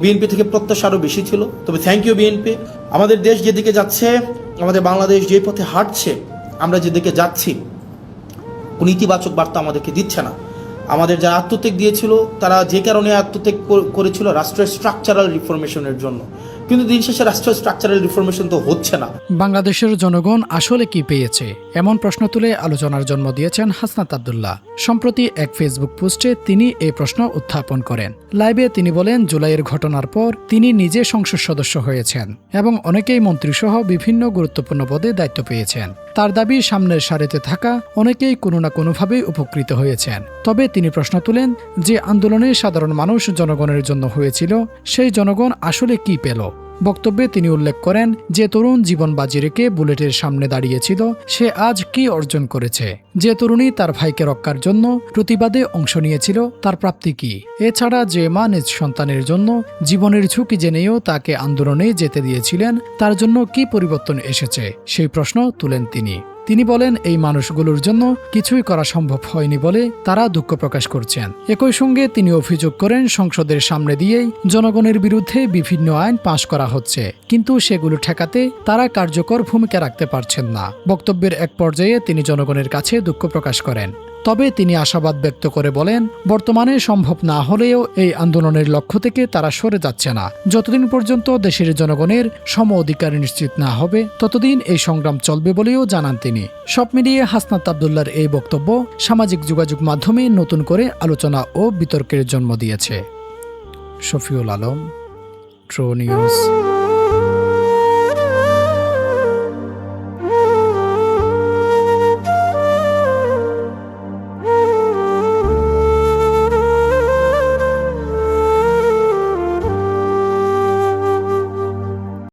BNP থেকে প্রত্যাশা আরও বেশি ছিল। তবে থ্যাংক ইউ বিএনপি। আমাদের দেশ যেদিকে যাচ্ছে, আমাদের বাংলাদেশ যে পথে হাঁটছে, আমরা যেদিকে যাচ্ছি, কোনো ইতিবাচক বার্তা আমাদেরকে দিচ্ছে না। আমাদের যারা আত্মত্যাগ দিয়েছিল, তারা যে কারণে আত্মত্যাগ করেছিল রাষ্ট্রের স্ট্রাকচারাল রিফরমেশনের জন্য, কিন্তু দিন শেষে রাষ্ট্রের স্ট্রাকচারাল রিফরমেশন তো হচ্ছে না। বাংলাদেশের জনগণ আসলে কি পেয়েছে, এমন প্রশ্ন তুলে আলোচনার জন্ম দিয়েছেন হাসনাত আব্দুল্লাহ। সম্প্রতি এক ফেসবুক পোস্টে তিনি এই প্রশ্ন উত্থাপন করেন। লাইভে তিনি বলেন, জুলাইয়ের ঘটনার পর তিনি নিজে সংসদ সদস্য হয়েছেন এবং অনেকেই মন্ত্রীসহ বিভিন্ন গুরুত্বপূর্ণ পদে দায়িত্ব পেয়েছেন। তার দাবি, সামনের সারিতে থাকা অনেকেই কোনো না কোনোভাবে উপকৃত হয়েছেন। তবে তিনি প্রশ্ন তুলেন, যে আন্দোলনে সাধারণ মানুষ জনগণের জন্য হয়েছিল, সেই জনগণ আসলে কি পেল। বক্তব্যে তিনি উল্লেখ করেন, যে তরুণ জীবন বাজি রেখে বুলেটের সামনে দাঁড়িয়েছিল, সে আজ কি অর্জন করেছে। যে তরুণী তার ভাইকে রক্ষার জন্য প্রতিবাদে অংশ নিয়েছিল, তার প্রাপ্তি কি। এছাড়া যে মা নিজ সন্তানের জন্য জীবনের ঝুঁকি জেনেও তাকে আন্দোলনে যেতে দিয়েছিলেন, তার জন্য কি পরিবর্তন এসেছে, সেই প্রশ্ন তুলেন তিনি। তিনি বলেন, এই মানুষগুলোর জন্য কিছুই করা সম্ভব হয়নি বলে তারা দুঃখ প্রকাশ করছেন। একই সঙ্গে তিনি অভিযোগ করেন, সংসদের সামনে দিয়েই জনগণের বিরুদ্ধে বিভিন্ন আইন পাশ করা হচ্ছে, কিন্তু সেগুলো ঠেকাতে তারা কার্যকর ভূমিকা রাখতে পারছেন না। বক্তব্যের এক পর্যায়ে তিনি জনগণের কাছে দুঃখ প্রকাশ করেন। তবে তিনি আশাবাদ ব্যক্ত করে বলেন, বর্তমানে সম্ভব না হলেও এই আন্দোলনের লক্ষ্য থেকে তারা সরে যাচ্ছে না। যতদিন পর্যন্ত দেশের জনগণের সম অধিকার নিশ্চিত না হবে, ততদিন এই সংগ্রাম চলবে বলেও জানান তিনি। সব মিলিয়ে হাসনাত আব্দুল্লাহর এই বক্তব্য সামাজিক যোগাযোগ মাধ্যমে নতুন করে আলোচনা ও বিতর্কের জন্ম দিয়েছে। Shafiul Alam, true news.